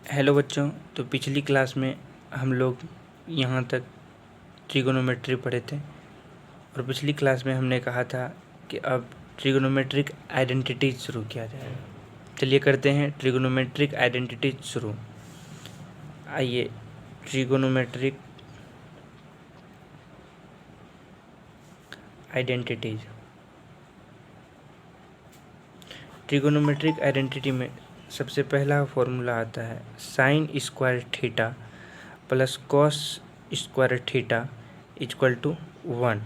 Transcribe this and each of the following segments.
Hello बच्चों। तो पिछली क्लास में हम लोग यहाँ तक ट्रिगोनोमेट्री पढ़े थे और पिछली क्लास में हमने कहा था कि अब ट्रिगोनोमेट्रिक आइडेंटिटीज शुरू किया जाएगा। चलिए करते हैं ट्रिगोनोमेट्रिक आइडेंटिटीज शुरू। आइए ट्रिगोनोमेट्रिक आइडेंटिटीज। ट्रिगोनोमेट्रिक आइडेंटिटी में सबसे पहला फॉर्मूला आता है sine square theta plus cos square theta equal to 1।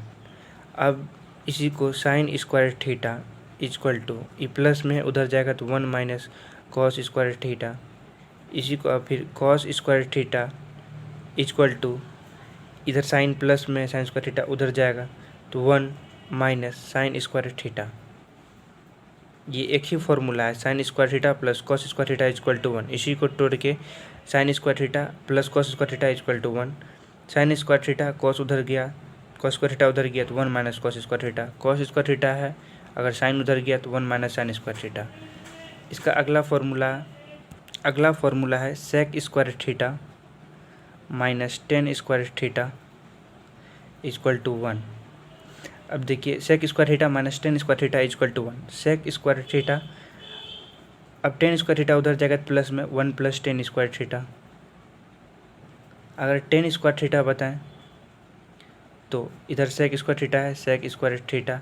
अब इसी को sine square theta equal to plus में उधर जाएगा तो 1 माइनस कॉस स्क्वायर थीटा, इसी को अब फिर cos square theta equal to इधर साइन प्लस में साइन स्क्वायर थीटा उधर जाएगा तो 1 माइनस साइन स्क्वायर थीटा। ये एक ही फॉर्मूला है, sine square theta plus cos square theta equal to 1। इसी को तोड़ के sine square theta plus cos square theta equal to 1। Sine square theta cos उधर गया, कॉस स्क्वायर थीटा उधर गया तो 1 minus cos square theta. Cos square theta है, अगर साइन उधर गया तो 1 माइनस साइन स्क्वायर थीटा। इसका अगला फॉर्मूला है sec square theta minus tan square theta equal to 1। अब देखिए sec square theta minus tan square theta equal to 1। Sec square theta, अब टेन स्क्वायर थीटा उधर जाएगा प्लस में 1 प्लस टेन स्क्वायर थीटा। अगर टेन स्क्वायर थीटा बताएं तो इधर सेक स्क्वायर थीटा है, सेक स्क्वायर थीटा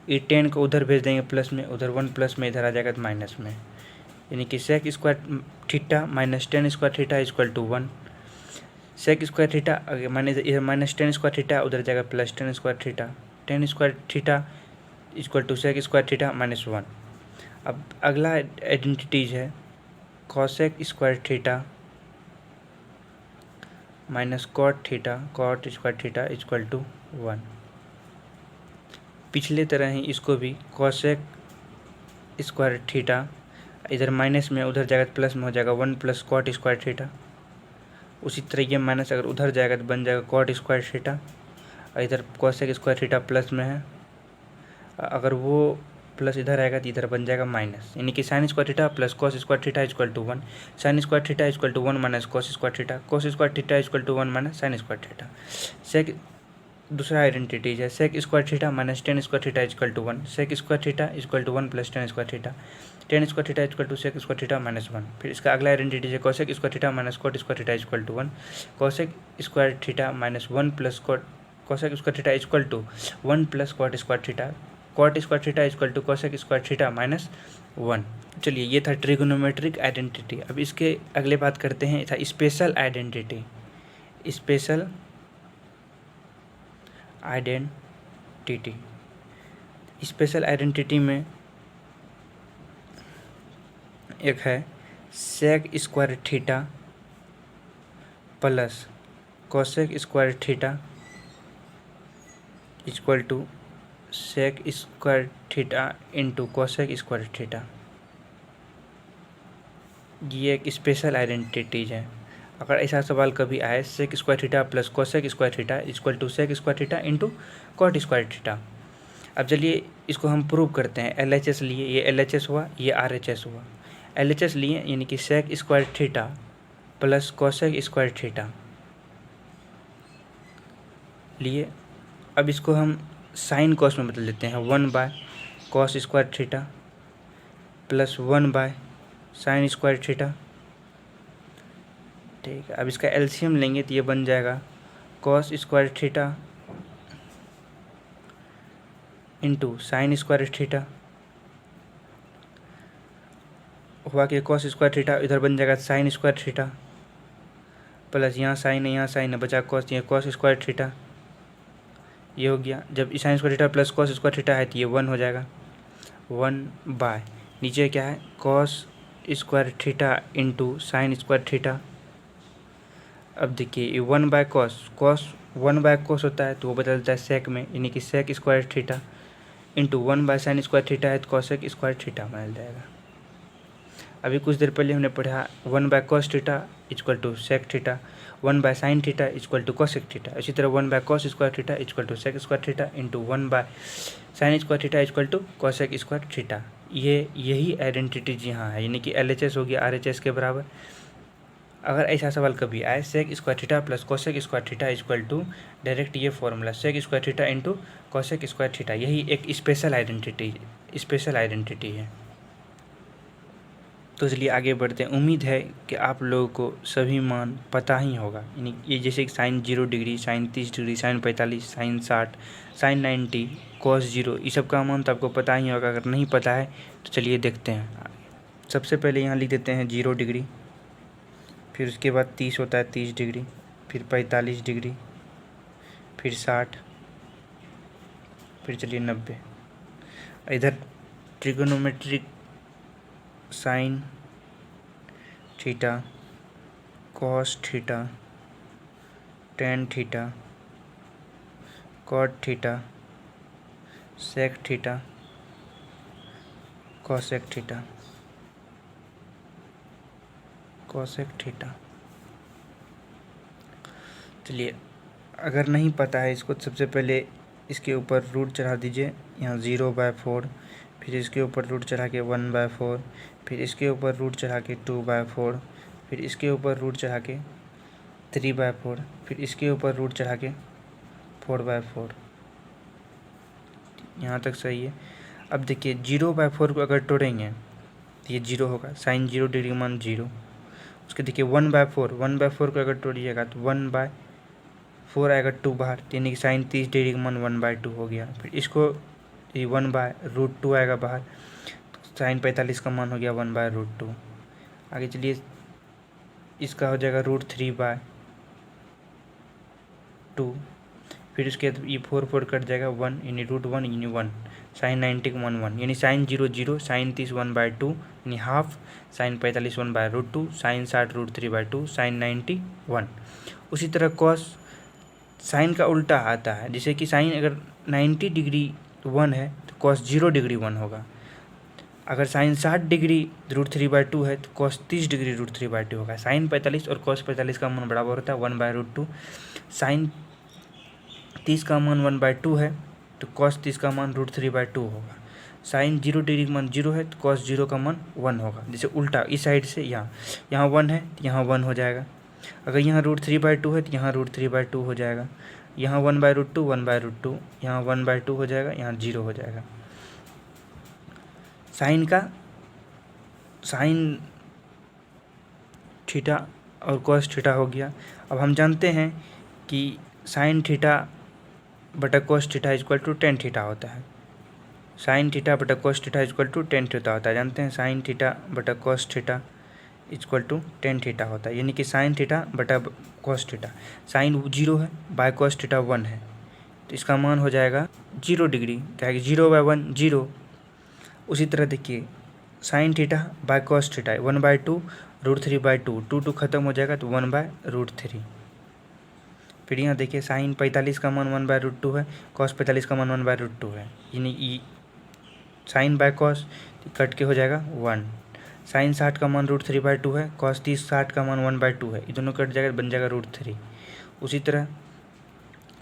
ये 10 को उधर भेज देंगे प्लस में, उधर 1 प्लस में इधर आ जाएगा तो माइनस में, यानी कि sec square theta minus tan square theta equal to 1। Sec square theta इधर माइनस टेन स्क्वायर थीटा उधर जाएगा plus tan square theta. Tan square theta equal to sec square theta minus 1। अब अगला आइडेंटिटीज है cosec square theta minus cot theta, cot square theta equal to 1। पिछले तरह ही इसको भी कॉसेक स्क्वायर थीटा इधर माइनस में उधर जाएगा प्लस में हो जाएगा 1 प्लस कॉट स्क्वायर थीटा। उसी तरह ये माइनस अगर उधर जाएगा तो बन जाएगा कॉट स्क्वायर थीटा, और इधर कॉसेक स्क्वायर थीटा प्लस में है, अगर वो प्लस इधर आएगा तो इधर बन जाएगा माइनस, यानी कि sine square theta plus cos square theta equal to 1। Sine square theta equal to 1 minus cos square theta, cos square theta equal to 1 minus sine square theta. Sec दूसरा आइडेंटिटीज है sec square theta minus tan square theta equal to 1। Sec square theta equal to 1 plus tan square theta, tan square theta equal to sec square theta minus 1। फिर इसका अगला identities है cosec square theta minus cot square theta equal to 1। Cosec square theta minus 1 plus cot, cosec square theta equal to 1 plus cot square theta, cot square theta equal to cosec square theta minus 1। चलिए ये था trigonometric identity. अब इसके अगले बात करते हैं था special identity. Special identity, special identity में एक है sec square theta plus cosec square theta equal to sec square theta into cosec square theta. ये एक स्पेशल आइडेंटिटीज है। अगर ऐसा सवाल कभी आए sec square theta plus cosec square theta equal to sec square theta into cot square theta. अब चलिए इसको हम प्रूव करते हैं। LHS लिए, ये LHS हुआ, ये RHS हुआ। LHS लिए यानी कि sec square theta plus cosec square theta लिए। अब इसको हम साइन कॉस में बदल देते हैं, 1 by cos square theta plus 1 by sine square theta. ठीक है, अब इसका एलसीएम लेंगे तो ये बन जाएगा cos square theta into sine square theta. हुआ कि कॉस स्क्वायर थीटा इधर बन जाएगा साइन स्क्वायर थीटा प्लस यहाँ साइन है यहाँ साइन है बचा कॉस, ये कॉस स्क्वायर थीटा ये हो गया। जब sign square theta plus cos square theta है तो ये 1 हो जाएगा, 1 बाय नीचे क्या है cos square theta into sine square theta. अब देखिए ये 1 by cos, cos 1 by cos होता है तो वो बदलता है सेक में, यानी कि sec square theta into 1 by sine square theta है तो कॉसेक स्क्वायर थीटा बदल जाएगा। अभी कुछ देर पहले हमने पढ़ा 1 by cos theta equal to sec theta, 1 by sine theta equal to cosec theta. इसी तरह 1 by cos square theta equal to sec square theta into 1 by sine square theta equal to cosec square theta. यही identities यहाँ है, यानी कि LHS हो गया RHS के बराबर। अगर ऐसा सवाल कभी आए sec square theta plus cosec square theta equal to direct ये formula sec square theta into cosec square theta, यही एक स्पेशल आइडेंटिटी है। तो इसलिए आगे बढ़ते हैं। उम्मीद है कि आप लोगों को सभी मान पता ही होगा, यानी ये जैसे कि sine 0 degree, sine 30 degree, sine 45, sine 60, sine 90, cos 0, ये सब का मान तो आपको पता ही होगा। अगर नहीं पता है तो चलिए देखते हैं। सबसे पहले यहाँ लिख देते हैं 0 डिग्री, फिर उसके बाद 30 होता है 30 डिग्री, फिर 45 डिग्री, फिर 60, फिर चलिए 90। इधर trigonometric sine theta, cos theta, tan theta, cot theta, sec theta, cosec theta, cosec theta. चलिए अगर नहीं पता है इसको, सबसे पहले इसके ऊपर रूट चढ़ा दीजिए, यहाँ 0/4, फिर इसके ऊपर रूट चढ़ा के 1/4, फिर इसके ऊपर रूट चढ़ा के 2/4, फिर इसके ऊपर रूट चढ़ा के 3/4, फिर इसके ऊपर रूट चढ़ा के 4/4। यहाँ तक सही है। अब देखिए 0/4 को अगर तोड़ेंगे तो ये 0 होगा, साइन 0 डिग्री मान 0। उसके देखिए 1/4 को अगर तोड़िएगा तो 1/4 आएगा 2 बाहर, यानी कि साइन 30 डिग्री मान 1/2 हो गया। फिर इसको ये 1/√2 आएगा बाहर, तो साइन 45 का मान हो गया 1/√2। आगे चलिए इसका हो जाएगा √3/2, फिर उसके बाद ये 4 कट जाएगा 1, यानी √1 यानी 1, साइन 90 का मान 1, यानी साइन 0 0, साइन 30 1/2 यानी हाफ, साइन 45 1/√2, साइन 60 √3/2, साइन 90 1। उसी तरह कॉस साइन का उल्टा आता है, जैसे कि साइन अगर 90 डिग्री 1 है तो कॉस 0 डिग्री 1 होगा। अगर साइन 60 डिग्री √3/2 है तो कॉस 30 डिग्री √3/2 होगा। साइन 45 और कॉस 45 का मान बराबर होता है 1/√2। साइन 30 का मान 1/2 है तो कॉस 30 का मान √3/2 होगा। साइन 0 डिग्री का मान 0 है तो कॉस 0 का मान 1 होगा। जैसे उल्टा इस साइड से यहाँ 1 है तो यहाँ 1 हो जाएगा। अगर यहाँ √3/2 है तो यहाँ √3/2 हो जाएगा। यहाँ 1/√2 1/√2, यहाँ 1/2 हो जाएगा, यहाँ 0 हो जाएगा। साइन थीटा और कॉस थीटा हो गया। अब हम जानते हैं कि साइन थीटा बटा cos theta equal to tan theta होता है। साइन थीटा बटा cos theta equal to tan theta होता है। जानते हैं साइन थीटा बटा cos theta equal to tan theta होता है, यानी कि साइन थीटा बटा कॉस थीटा। साइन 0 है, बाय कॉस थीटा 1 है, तो इसका मान हो जाएगा 0 डिग्री, क्या है 0/1 0। उसी तरह देखिए sine theta by cos theta 1/2 √3/2, 2 खत्म हो जाएगा तो 1/√3। फिर यहाँ देखिए साइन 45 का मान 1/√2 है, कॉस 45 का मान 1/√2 है, यानी साइन बाय कॉस कट के हो जाएगा 1। साइन 60 का मान √3/2 है, कॉस 60 का मान 1/2 है, ये दोनों कट जाएगा बन जाएगा √3। उसी तरह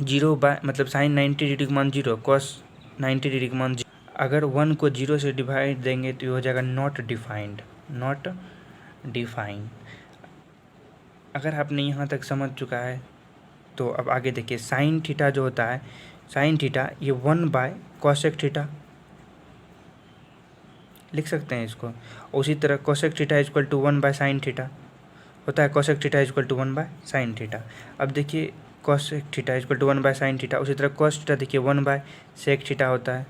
0 मतलब साइन 90 डिग्री का मान 0, कॉस 90 डिग्री का मान 0। अगर 1 को 0 से डिवाइड देंगे तो ये हो जाएगा नॉट डिफाइंड। अगर आपने यहाँ तक समझ चुका है तो अब आगे देखिए साइन थीटा जो होता है, साइन थीटा ये 1/कोसेक थीटा लिख सकते हैं इसको। उसी तरह cosec theta equal to one by sine theta होता है, cosec theta equal to one by sine theta. अब देखिए cosec theta equal to one by sine theta, उसी तरह कॉस थीटा देखिए 1/सेक थीटा होता है,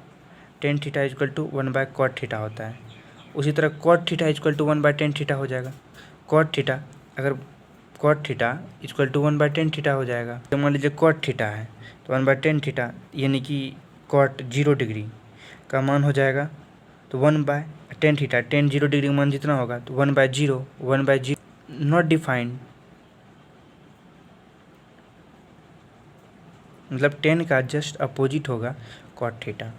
tan theta equal to one by cot theta होता है। उसी तरह cot theta equal to one by tan theta हो जाएगा। कॉट थीटा अगर cot theta equal to one by tan theta हो जाएगा। तो मान लीजिए कॉट थीटा है तो 1/टेन थीटा यानी कि कॉट 0 डिग्री का मान हो जाएगा तो 1/टेन थीटा, 0 डिग्री का मान जितना होगा तो 1/0 नॉट डिफाइंड, मतलब 10 का जस्ट अपोजिट होगा कॉट थीटा।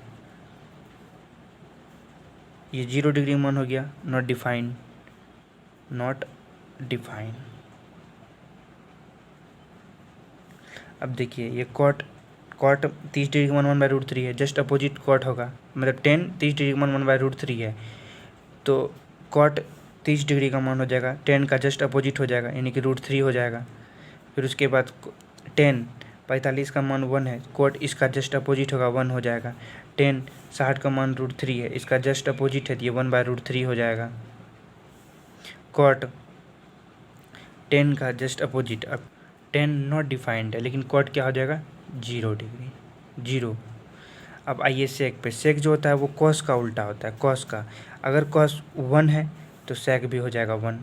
ये 0 डिग्री मान हो गया नॉट डिफाइंड। अब देखिए ये कॉट 30 डिग्री का मान 1/√3 है, जस्ट अपोजिट कॉट होगा, मतलब 30 डिग्री का मान 1/√3 है, तो कॉट 30 डिग्री का मान हो जाएगा टेन का जस्ट अपोजिट हो जाएगा, यानी कि √3 हो जाएगा। फिर उसके बाद 45 का मान 1 है, कोट इसका जस्ट अपोजिट होगा 1 हो जाएगा। 60 का मान √3 है, इसका जस्ट अपोजिट है तो ये 1/√3 हो जाएगा। कोट 10 का जस्ट अपोजिट, अब 10 नॉट डिफाइंड है लेकिन कोट क्या हो जाएगा 0 डिग्री, 0। अब आइए सेक पे। सेक जो होता है वो कॉस का उल्टा होता है, कॉस का। अगर कॉस 1 है तो सेक भी हो जाएगा 1,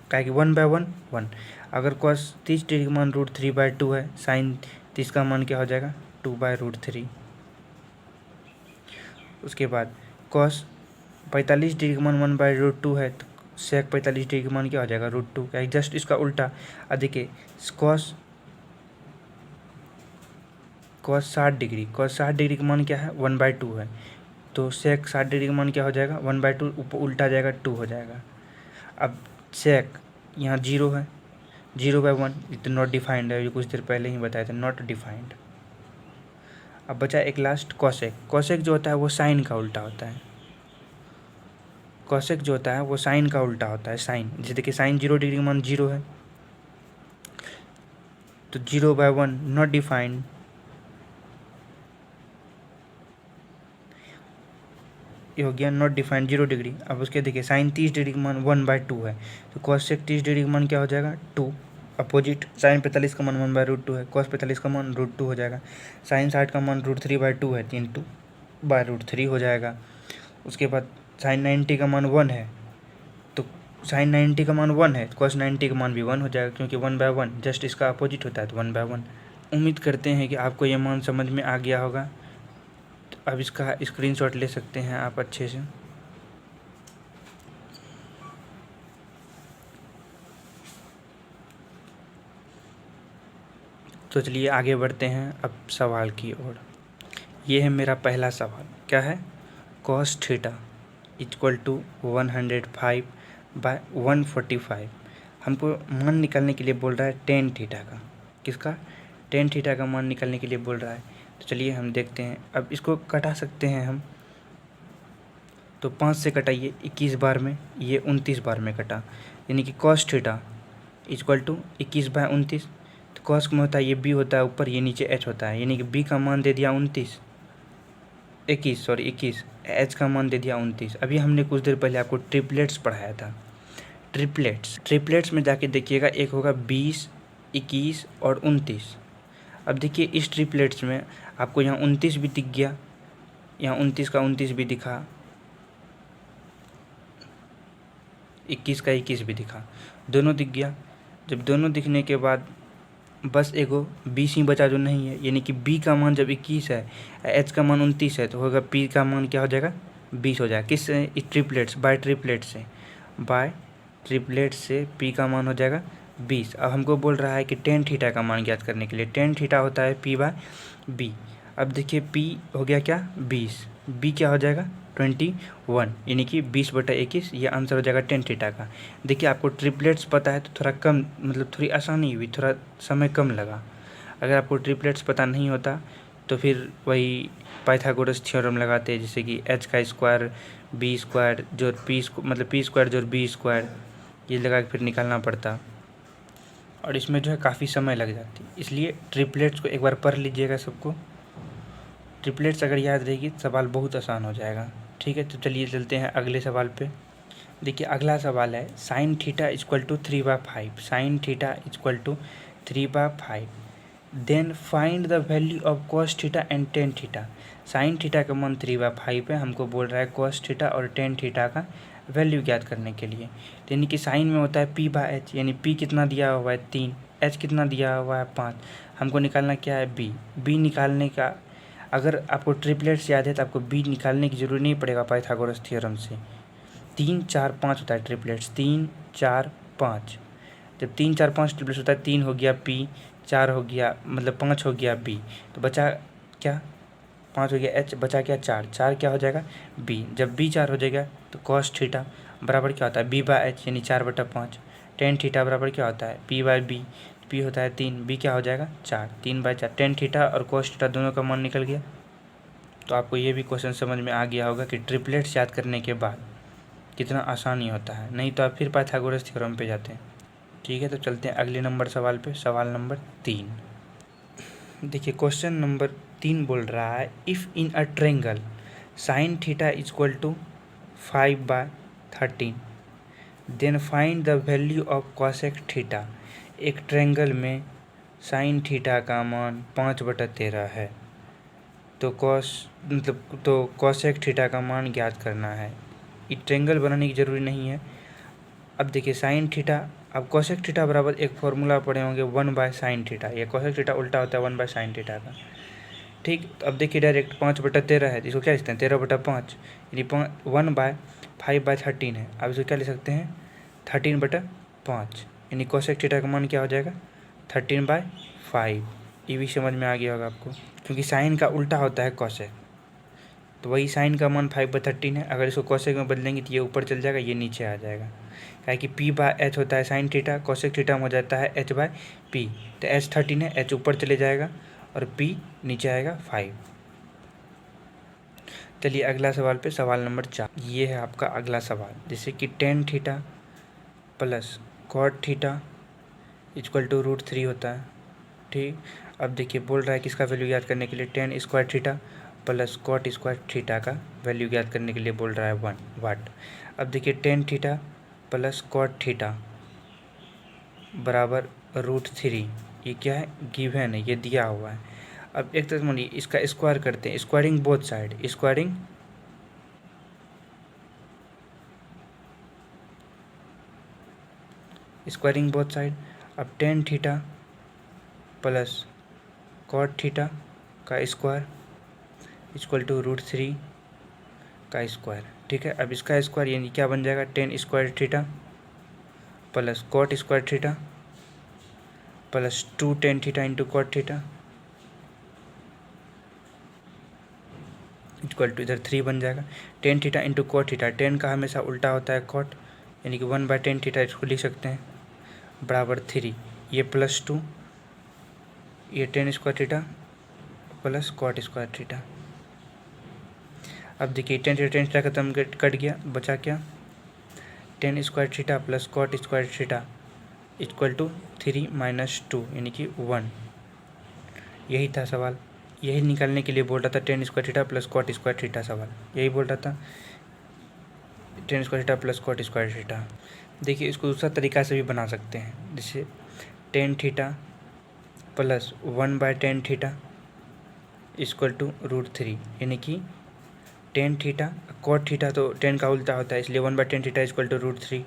क्या कि 1/1 1। अगर कॉस 30 डिग्री का मान √3/2 है, साइन 30 का मान क्या हो जाएगा 2/√3। उसके बाद कॉस 45 डिग्री का मान 1/√2 है तो सेक 45 डिग्री का मान क्या हो जाएगा √2, क्या जस्ट इसका उल्टा। देखिए कॉस 60 डिग्री, कॉस 60 डिग्री का मान क्या है 1/2 है, तो सेक 60 डिग्री का मान क्या हो जाएगा 1/2, ऊपर उल्टा जाएगा 2 हो जाएगा। अब सेक यहाँ 0 है, 0/1 ये तो नॉट डिफाइंड है, ये कुछ देर पहले ही बताया था नॉट डिफाइंड। अब बचा एक लास्ट कॉसेक। कॉसेक जो होता है वो साइन का उल्टा होता है, कॉसेक जो होता है वो साइन का उल्टा होता है, साइन। जैसे देखिए साइन 0 डिग्री का मान 0 है तो 0/1 नॉट डिफाइंड, ये हो गया नॉट डिफाइंड 0 डिग्री। अब उसके देखिए साइन 30 डिग्री का मान 1/2 है तो कॉसेक 30 डिग्री का मान क्या हो जाएगा 2, अपोजिट। साइन 45 का मान 1/√2 है, कॉस 45 का मान √2 हो जाएगा। साइन 60 का मान √3/2 है, 2/√3 हो जाएगा। उसके बाद साइन 90 का मान 1 है तो साइन 90 का मान 1 है, कॉस 90 का मान भी 1 हो जाएगा, क्योंकि 1/1 जस्ट इसका अपोजिट होता है तो 1/1। उम्मीद करते हैं कि आपको ये मान समझ में आ गया होगा। तो अब इसका स्क्रीनशॉट ले सकते हैं आप अच्छे से। तो चलिए आगे बढ़ते हैं अब सवाल की ओर। ये है मेरा पहला सवाल, क्या है cos थीटा इक्वल टू 105/145। हमको मान निकालने के लिए बोल रहा है टेन थीटा का, किसका टेन थीटा का मान निकालने के लिए बोल रहा है। तो चलिए हम देखते हैं। अब इसको कटा सकते हैं हम, तो 5 से कटाइए 21 बार में, ये 29 बार में कटा, यानी कि cos थीटा इक्वल टू 21/29। तो कॉस में होता है ये बी होता है ऊपर, ये नीचे एच होता है, यानी कि बी का मान दे दिया 21, एच का मान दे दिया 29। अभी हमने कुछ देर पहले आपको ट्रिपलेट्स पढ़ाया था। ट्रिपलेट्स में जाके देखिएगा, एक होगा 20, 21 और 29। अब देखिए इस ट्रिपलेट्स में आपको यहाँ 29 भी दिख गया, यहाँ 29 का 29 भी दिखा, 21 का 21 भी दिखा, दोनों दिख गया। जब दोनों दिखने के बाद बस एगो 20 ही बचा जो नहीं है, यानी कि बी का मान जब 21 है, एच का मान 29 है, तो होगा पी का मान क्या हो जाएगा 20 हो जाएगा। किस ट्रिपलेट्स बाय ट्रिपलेट से पी का मान हो जाएगा 20। अब हमको बोल रहा है कि टेन थीटा का मान ज्ञात करने के लिए, टेन थीटा होता है P/B। अब देखिए P हो गया क्या 20, B क्या हो जाएगा 21, यानी कि 20/21, ये आंसर हो जाएगा टेन थीटा का। देखिए आपको ट्रिपलेट्स पता है तो थोड़ा कम, मतलब थोड़ी आसानी हुई, थोड़ा समय कम लगा। अगर आपको ट्रिपलेट्स पता नहीं होता तो फिर वही पाइथागोरस थ्योरम लगाते, जैसे कि h का स्क्वायर b स्क्वायर जोड़ मतलब p स्क्वायर जोड़ b स्क्वायर, ये लगा के फिर निकालना पड़ता, और इसमें जो है काफ़ी समय लग जाती। इसलिए ट्रिपलेट्स को एक बार पढ़ लीजिएगा सबको, ट्रिपलेट्स अगर याद रहेगी सवाल बहुत आसान हो जाएगा। ठीक है, तो चलिए चलते हैं अगले सवाल पे। देखिए अगला सवाल है sine theta equal to 3/5, sine theta equal to 3/5, then find the value of cos theta and tan theta. Sine theta का मान 3/5 है, हमको बोल रहा है कॉस थीटा और टेन थीटा का वैल्यू ज्ञात करने के लिए। तो यानी कि साइन में होता है P/H, यानी P कितना दिया हुआ है 3, H कितना दिया हुआ है 5, हमको निकालना क्या है B निकालने का। अगर आपको ट्रिपलेट्स याद है तो आपको B निकालने की जरूरत नहीं पड़ेगा पाइथागोरस थ्योरम से। 3 4 5 होता है ट्रिपलेट्स, 3 4 5। जब 3 4 5 ट्रिपलेट्स होता है, 3 हो गया P, 4 हो गया मतलब 5 हो गया B, तो बचा क्या 5 हो गया H, बचा क्या 4 क्या हो जाएगा B। जब B 4 हो जाएगा तो कॉस थीटा बराबर क्या होता है B/H, यानी 4/5। टेन थीटा बराबर क्या होता है P/B, P होता है 3, B क्या हो जाएगा 4, 3/4। टेन थीटा और कॉस थीटा दोनों का मान निकल गया। तो आपको ये भी क्वेश्चन समझ में आ गया होगा कि ट्रिपलेट्स याद करने के बाद कितना आसानी होता है, नहीं तो आप फिर पाइथागोरस थ्योरम पे जाते हैं। ठीक है, तो चलते हैं अगले नंबर सवाल पे, सवाल नंबर 3। देखिए क्वेश्चन नंबर 3 बोल रहा है if in a triangle sine theta equal to 5/13 then find the value of cosec theta. एक ट्रेंगल में साइन थीटा का मान 5/13 है, तो कॉसेक थीटा का मान ज्ञात करना है। ये ट्रेंगल बनाने की ज़रूरी नहीं है। अब देखिए साइन थीटा, अब कॉसेक थीटा बराबर एक फॉर्मूला पढ़े होंगे 1/sin थीटा। ये कॉसेक थीटा उल्टा होता है 1/sin थीटा का। ठीक, तो अब देखिए डायरेक्ट 5/13 है, इसको क्या लिखते हैं 13/5, यानी 1/5/13 है। अब इसको क्या लिख सकते हैं 13/5, यानी कॉसेक थीटा का मान क्या हो जाएगा 13/5। ये भी समझ में आ गया होगा आपको, क्योंकि साइन का उल्टा होता है कॉसेक, तो वही साइन का मान 5/13 है। अगर इसको कॉसेक में बदलेंगे तो ये ऊपर चल जाएगा, ये नीचे आ जाएगा, क्या कि P/H होता है साइन थीटा, कॉसेक थीटा में हो जाता है H/P। तो H 13 है, H ऊपर चले जाएगा और P नीचे आएगा 5। चलिए अगला सवाल पे, सवाल नंबर 4। ये है आपका अगला सवाल, जैसे कि tan theta plus cot theta equal to √3 होता है। ठीक, अब देखिए बोल रहा है कि इसका वैल्यू याद करने के लिए tan square theta plus cot square theta का वैल्यू याद करने के लिए बोल रहा है 1 वाट। अब देखिए tan theta plus cot theta बराबर √3, ये क्या है गिवन है, ये दिया हुआ है। अब एक तरह मानिए इसका स्क्वायर करते हैं, squaring both side, squaring both side. अब tan theta plus cot theta का स्क्वायर इक्वल टू √3 का स्क्वायर। ठीक है, अब इसका स्क्वायर यानी क्या बन जाएगा tan square theta plus cot square theta plus 2 tan theta into cot theta equal to इधर 3 बन जाएगा। tan theta into cot theta, tan का हमेशा उल्टा होता है cot, यानी कि 1/tan थीटा इसको लिख सकते हैं बराबर 3, ये +2, ये tan square theta plus cot square theta. अब देखिए tan थीटा खत्म कट गया, बचा क्या tan square theta plus cot square theta equal to 3 - 2 यानी कि 1। यही था सवाल, यही निकालने के लिए बोल रहा था tan square theta plus cot square theta. सवाल यही बोल रहा था tan square theta plus cot square theta. देखिए इसको दूसरा तरीका से भी बना सकते हैं, जैसे tan theta plus 1/tan theta equal to √3, यानी कि tan थीटा cot थीटा तो tan का उल्टा होता है, इसलिए 1/tan थीटा इक्वल टू √3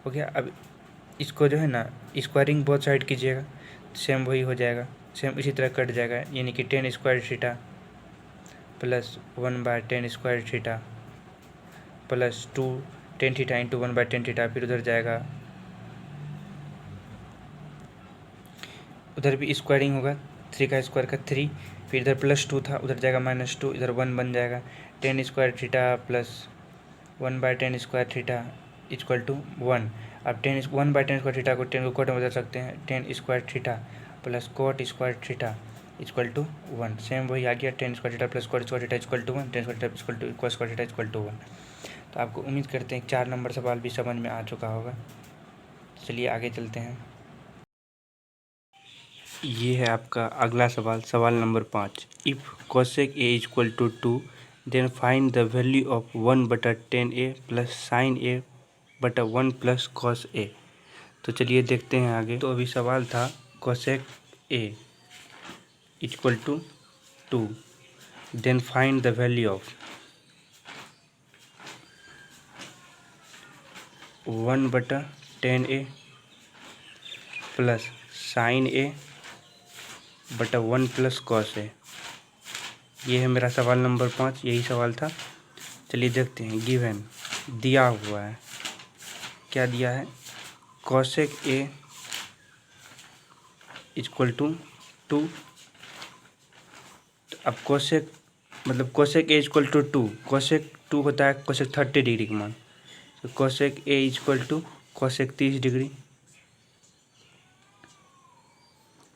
हो गया। अब इसको जो है ना स्क्वायरिंग बोथ साइड कीजिएगा, सेम वही हो जाएगा, सेम इसी तरह कट जाएगा, यानी कि tan square theta plus 1/tan square theta plus 2 tan theta into 1/tan theta, फिर उधर जाएगा, उधर भी स्क्वायरिंग होगा, 3 का स्क्वायर का 3, फिर इधर +2 था, उधर जाएगा -2, इधर 1 बन जाएगा। tan square theta plus 1/tan square theta equal to 1। अब 1/tan स्क्वायर थीटा को 10 को cot में बदल सकते हैं, tan square theta plus cot square theta equal to 1, same वही आ गया, tan square theta plus cot square theta equal to 1, tan square theta equal to cos square theta equal to 1। तो आपको उम्मीद करते हैं 4 नंबर सवाल भी समझ में आ चुका होगा। चलिए आगे चलते हैं। ये है आपका अगला सवाल, सवाल नंबर 5। If cosec a equal to 2 then find the value of 1/tan a plus sine a बटा 1 प्लस cos a। तो चलिए देखते हैं आगे। तो अभी सवाल था cosec a equal to 2 then find the value of 1/tan a plus sine a बटा 1 प्लस cos a। ये है मेरा सवाल नंबर 5, यही सवाल था। चलिए देखते हैं, गिवन दिया हुआ है, क्या दिया है cosec a इक्वल टू 2। अब cosec मतलब cosec a equal to 2, cosec 2 होता है cosec 30 डिग्री का मान, तो cosec a equal to cosec 30 degree,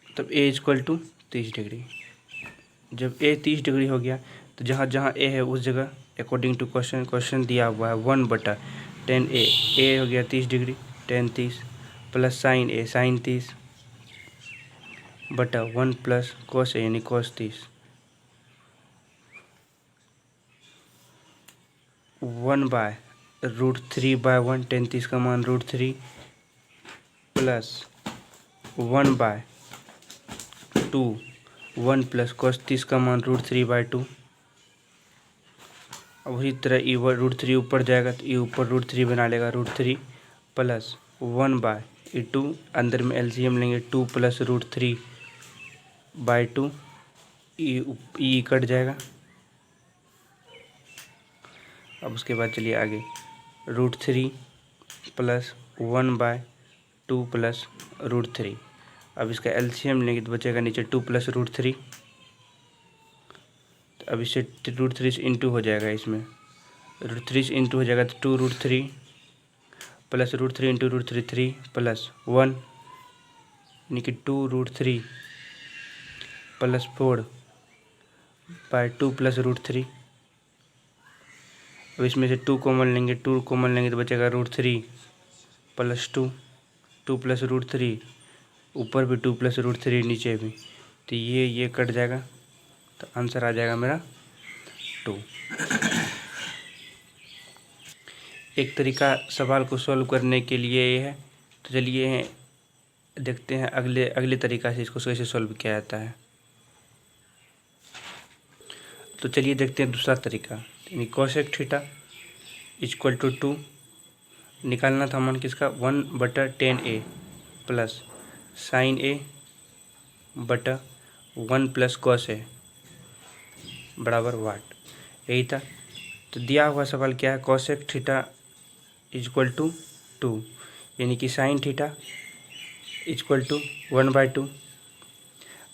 तब a इक्वल टू 30 डिग्री। जब a 30 डिग्री हो गया तो जहाँ जहाँ a है उस जगह अकॉर्डिंग टू क्वेश्चन दिया हुआ है 1/tan टेन ए हो गया 30 डिग्री, टेन 30 प्लस साइन ए साइन 30 बटा 1 प्लस कॉस ए यानी कॉस 30 1 बाय √3/1 टेन 30 का मान √3 प्लस 1 बाय 2 1 प्लस कॉस 30 का मान √3/2। अब उसी तरह ई √3 ऊपर जाएगा तो ई ऊपर √3 बना लेगा, √3 प्लस 1 बाय ई 2 अंदर में एलसीएम लेंगे 2 प्लस √3/2 ई कट जाएगा। अब उसके बाद चलिए आगे √3 प्लस 1 बाय 2 प्लस √3। अब इसका एलसीएम लेंगे तो बचेगा नीचे 2 प्लस √3। अब इससे √3 से इंटू हो जाएगा, इसमें √3 से इंटू हो जाएगा तो 2 √3 प्लस √3 इंटू √3 3 प्लस 1 यानी कि 2 √3 प्लस 4 बाय 2 प्लस √3। अब इसमें से 2 कॉमन लेंगे, 2 कॉमन लेंगे तो बचेगा √3 प्लस 2 प्लस √3 ऊपर भी 2 प्लस √3 नीचे भी, तो ये कट जाएगा तो आंसर आ जाएगा मेरा 2। एक तरीका सवाल को सॉल्व करने के लिए ये है। तो चलिए देखते हैं अगले तरीका से इसको कैसे सॉल्व किया जाता है। तो चलिए देखते हैं दूसरा तरीका, यानी कोसेक थीटा इक्वल टू 2 निकालना था मान किसका 1/10A प्लस साइन ए बटा 1 प्लस कॉस ए बराबर वाट, यही था। तो दिया हुआ सवाल क्या है, कोसेक थीटा इक्वल टू 2 यानी कि साइन थीटा इक्वल टू 1/2।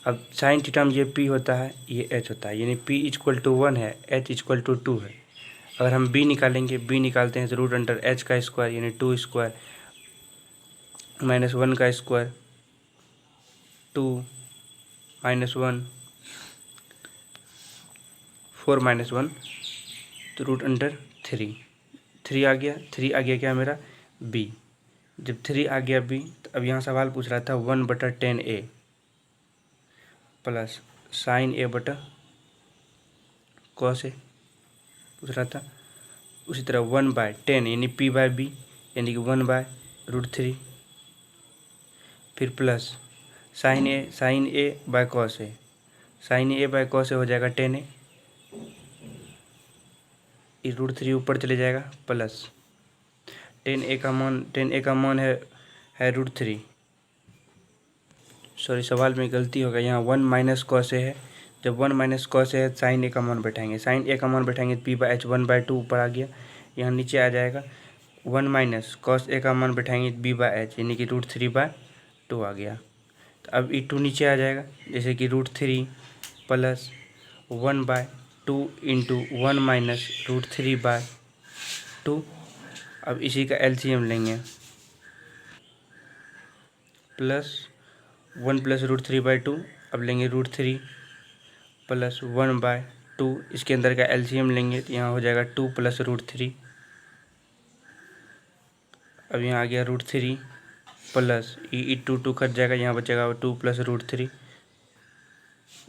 अब साइन थीटा में ये पी होता है, ये एच होता है, यानी पी इक्वल टू 1 है, एच इक्वल टू 2 है। अगर हम बी निकालेंगे, बी निकालते हैं तो √h का स्क्वायर यानी 2 स्क्वायर माइनस 1 का स्क्वायर 2 माइनस 1 4 माइनस 1 तो √3 3 आ गया, 3 आ गया क्या मेरा बी। जब 3 आ गया बी तो अब यहाँ सवाल पूछ रहा था 1/10A प्लस साइन ए बटा कॉस ए पूछ रहा था। उसी तरह 1/10 यानी p/b यानी कि 1/√3 फिर plus sine A by cos A, sine A by cos A हो जाएगा 10A, ये √3 ऊपर चले जाएगा प्लस 10A का मान है √3। सॉरी सवाल में गलती हो गई, यहाँ 1 माइनस कॉस ए है। जब 1 माइनस कॉस ए है साइन ए का मान बैठाएंगे, साइन ए का मान बैठाएंगे तो p/h 1/2 ऊपर आ गया, यहाँ नीचे आ जाएगा 1 माइनस कॉस ए का मान बैठाएंगे तो b/h यानी कि √3/2 आ गया। तो अब ई 2 नीचे आ जाएगा, जैसे कि √3 प्लस 1/2 इंटू 1 माइनस √3/2। अब इसी का एलसीएम लेंगे, प्लस 1 प्लस √3/2, अब लेंगे √3 प्लस 1/2, इसके अंदर का एलसीएम लेंगे तो यहाँ हो जाएगा 2 प्लस √3। अब यहाँ आ गया √3 प्लस ई 2 कट जाएगा, यहाँ बचेगा 2 प्लस √3।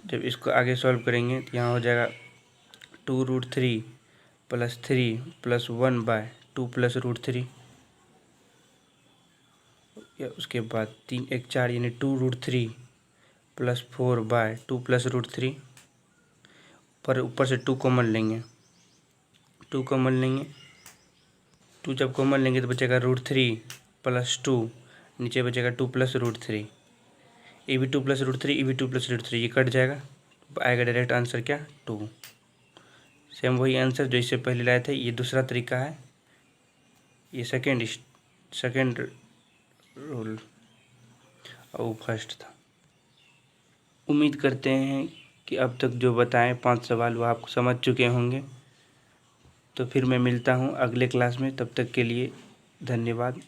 जब इसको आगे सॉल्व करेंगे तो यहाँ हो जाएगा 2√3 प्लस 3 प्लस 1/2 प्लस √3, या उसके बाद 3 1 4 यानी 2√3 प्लस 4/2 प्लस √3। पर ऊपर से 2 कॉमन लेंगे, 2 कॉमन लेंगे, 2 जब कॉमन लेंगे तो बचेगा √3 प्लस 2, नीचे बचेगा 2 प्लस √3, ये भी 2 प्लस √3, ये भी 2 प्लस √3, ये कट जाएगा, आएगा डायरेक्ट आंसर क्या 2। सेम वही आंसर जो इससे पहले लाए थे। ये दूसरा तरीका है, ये सेकेंड रूल और वो फर्स्ट था। उम्मीद करते हैं कि अब तक जो बताएं 5 सवाल वो आप समझ चुके होंगे। तो फिर मैं मिलता हूँ अगले क्लास में, तब तक के लिए धन्यवाद।